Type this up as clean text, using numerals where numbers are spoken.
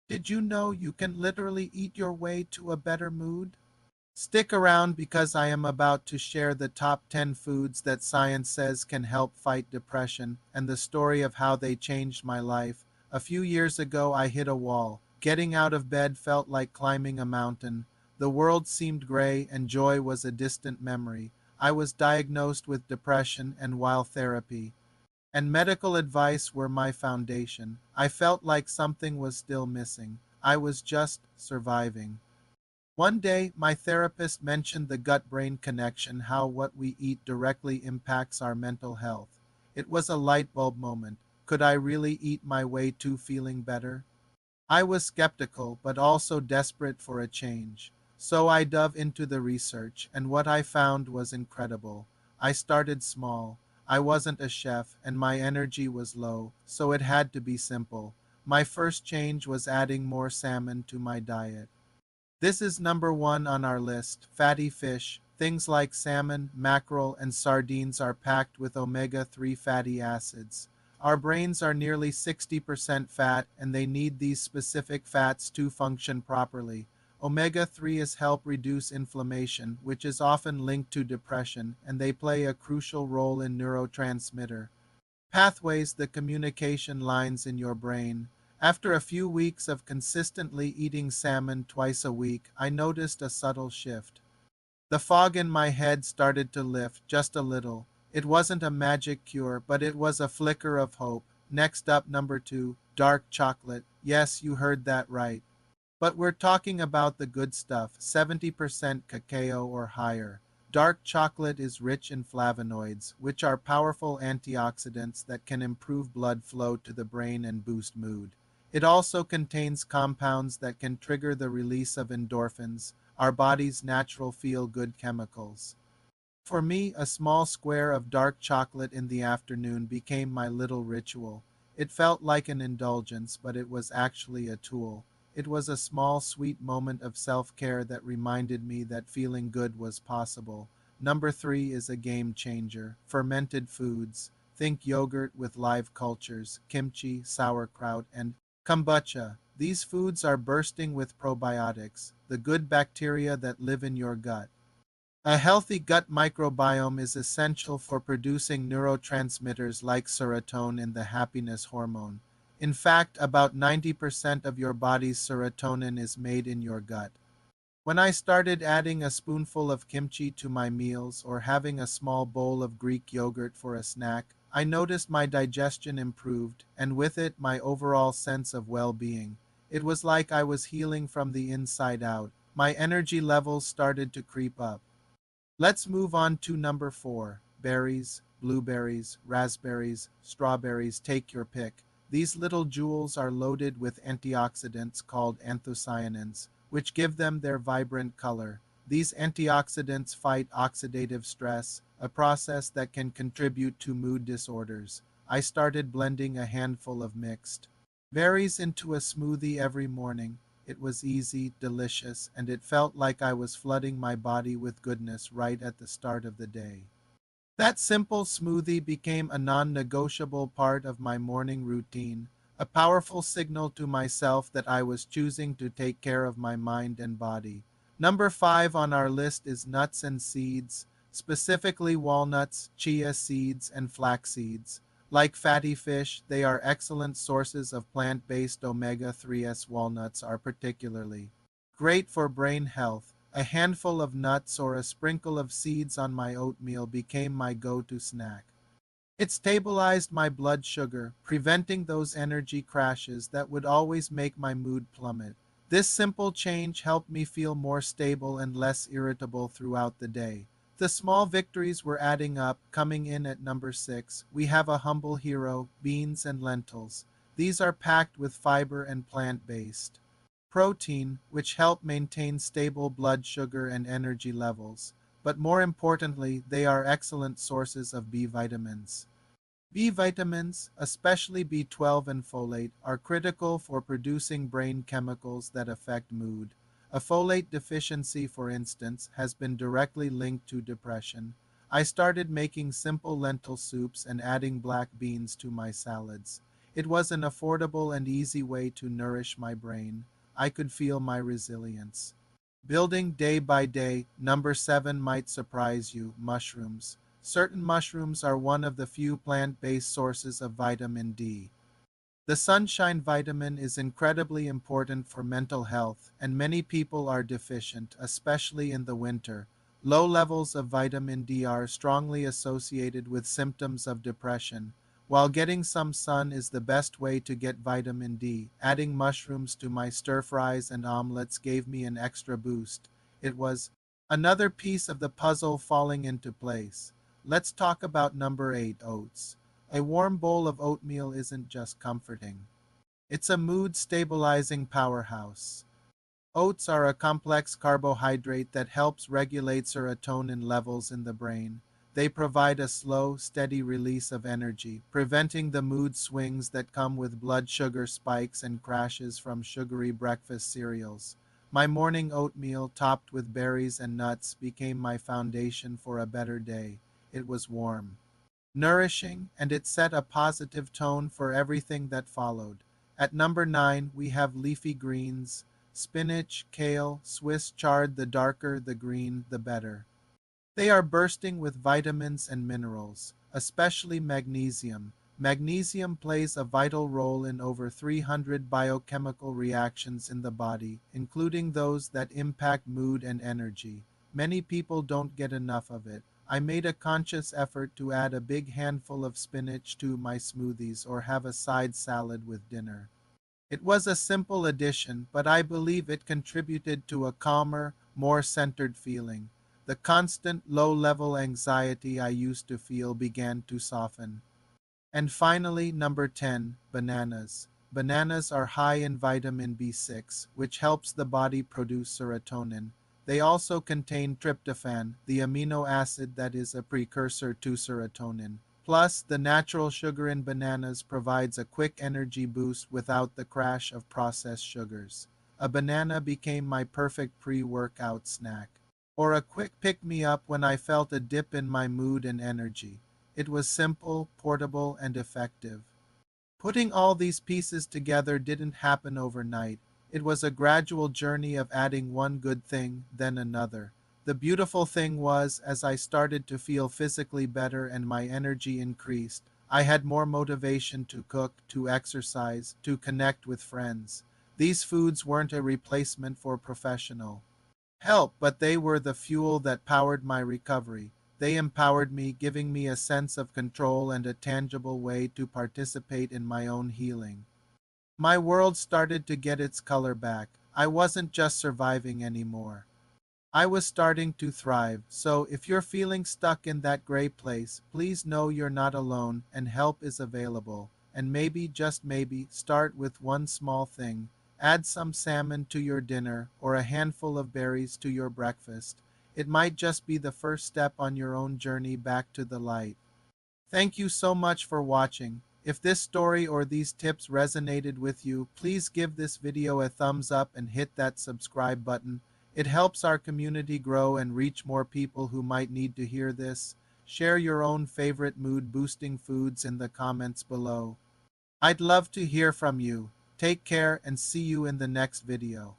Did you know you can literally eat your way to a better mood? Stick around because I am about to share the top 10 foods that science says can help fight depression and the story of how they changed my life. A few years ago, I hit a wall. Getting out of bed felt like climbing a mountain. The world seemed gray and joy was a distant memory. I was diagnosed with depression and while therapy and medical advice were my foundation, I felt like something was still missing. I was just surviving. One day, my therapist mentioned the gut brain connection, how what we eat directly impacts our mental health. It was a light bulb moment. Could I really eat my way to feeling better? I was skeptical, but also desperate for a change. So I dove into the research, and what I found was incredible. I started small. I wasn't a chef, and my energy was low, so it had to be simple. My first change was adding more salmon to my diet. This is number one on our list. Fatty fish. Things like salmon, mackerel, and sardines are packed with omega-3 fatty acids. Our brains are nearly 60% fat, and they need these specific fats to function properly. Omega-3s help reduce inflammation, which is often linked to depression, and they play a crucial role in neurotransmitter pathways, the communication lines in your brain. After a few weeks of consistently eating salmon twice a week, I noticed a subtle shift. The fog in my head started to lift just a little. It wasn't a magic cure, but it was a flicker of hope. Next up, number two, dark chocolate. Yes, you heard that right. But we're talking about the good stuff, 70% cacao or higher. Dark chocolate is rich in flavonoids, which are powerful antioxidants that can improve blood flow to the brain and boost mood. It also contains compounds that can trigger the release of endorphins, our body's natural feel-good chemicals. For me, a small square of dark chocolate in the afternoon became my little ritual. It felt like an indulgence, but it was actually a tool. It was a small, sweet moment of self-care that reminded me that feeling good was possible. Number three is a game changer. Fermented foods. Think yogurt with live cultures, kimchi, sauerkraut, and kombucha. These foods are bursting with probiotics, the good bacteria that live in your gut. A healthy gut microbiome is essential for producing neurotransmitters like serotonin, the happiness hormone. In fact, about 90% of your body's serotonin is made in your gut. When I started adding a spoonful of kimchi to my meals or having a small bowl of Greek yogurt for a snack, I noticed my digestion improved, and with it, my overall sense of well being. It was like I was healing from the inside out. My energy levels started to creep up. Let's move on to number four, berries, blueberries, raspberries, strawberries, take your pick. These little jewels are loaded with antioxidants called anthocyanins, which give them their vibrant color. These antioxidants fight oxidative stress, a process that can contribute to mood disorders. I started blending a handful of mixed berries into a smoothie every morning. It was easy, delicious, and it felt like I was flooding my body with goodness right at the start of the day. That simple smoothie became a non negotiable part of my morning routine, a powerful signal to myself that I was choosing to take care of my mind and body. Number five on our list is nuts and seeds, specifically walnuts, chia seeds, and flax seeds. Like fatty fish, they are excellent sources of plant-based omega-3s. Walnuts are particularly great for brain health. A handful of nuts or a sprinkle of seeds on my oatmeal became my go-to snack. It stabilized my blood sugar, preventing those energy crashes that would always make my mood plummet. This simple change helped me feel more stable and less irritable throughout the day. The small victories were adding up. Coming in at number six, we have a humble hero, beans and lentils. These are packed with fiber and plant-based protein, which help maintain stable blood sugar and energy levels. But more importantly, they are excellent sources of B vitamins. B vitamins, especially B12 and folate, are critical for producing brain chemicals that affect mood. A folate deficiency, for instance, has been directly linked to depression. I started making simple lentil soups and adding black beans to my salads. It was an affordable and easy way to nourish my brain. I could feel my resilience. Building day by day, number 7 might surprise you, mushrooms. Certain mushrooms are one of the few plant-based sources of vitamin D. The sunshine vitamin is incredibly important for mental health, and many people are deficient, especially in the winter. Low levels of vitamin D are strongly associated with symptoms of depression. While getting some sun is the best way to get vitamin D, adding mushrooms to my stir fries and omelets gave me an extra boost. It was another piece of the puzzle falling into place. Let's talk about number 8, oats. A warm bowl of oatmeal isn't just comforting. It's a mood-stabilizing powerhouse. Oats are a complex carbohydrate that helps regulate serotonin levels in the brain. They provide a slow, steady release of energy, preventing the mood swings that come with blood sugar spikes and crashes from sugary breakfast cereals. My morning oatmeal, topped with berries and nuts, became my foundation for a better day. It was warm, nourishing, and it set a positive tone for everything that followed. At number 9, we have leafy greens, spinach, kale, Swiss chard. The darker the green, the better. They are bursting with vitamins and minerals, especially magnesium. Magnesium plays a vital role in over 300 biochemical reactions in the body, including those that impact mood and energy. Many people don't get enough of it. I made a conscious effort to add a big handful of spinach to my smoothies or have a side salad with dinner. It was a simple addition, but I believe it contributed to a calmer, more centered feeling. The constant low-level anxiety I used to feel began to soften. And finally, number 10, bananas. Bananas are high in vitamin B6, which helps the body produce serotonin. They also contain tryptophan, the amino acid that is a precursor to serotonin. Plus, the natural sugar in bananas provides a quick energy boost without the crash of processed sugars. A banana became my perfect pre-workout snack, or a quick pick-me-up when I felt a dip in my mood and energy. It was simple, portable, and effective. Putting all these pieces together didn't happen overnight. It was a gradual journey of adding one good thing, then another. The beautiful thing was, as I started to feel physically better and my energy increased, I had more motivation to cook, to exercise, to connect with friends. These foods weren't a replacement for professional help, but they were the fuel that powered my recovery. They empowered me, giving me a sense of control and a tangible way to participate in my own healing. My world started to get its color back. I wasn't just surviving anymore. I was starting to thrive. So if you're feeling stuck in that gray place, please know you're not alone and help is available. And maybe, just maybe, start with one small thing. Add some salmon to your dinner or a handful of berries to your breakfast. It might just be the first step on your own journey back to the light. Thank you so much for watching. If this story or these tips resonated with you, please give this video a thumbs up and hit that subscribe button. It helps our community grow and reach more people who might need to hear this. Share your own favorite mood-boosting foods in the comments below. I'd love to hear from you. Take care and see you in the next video.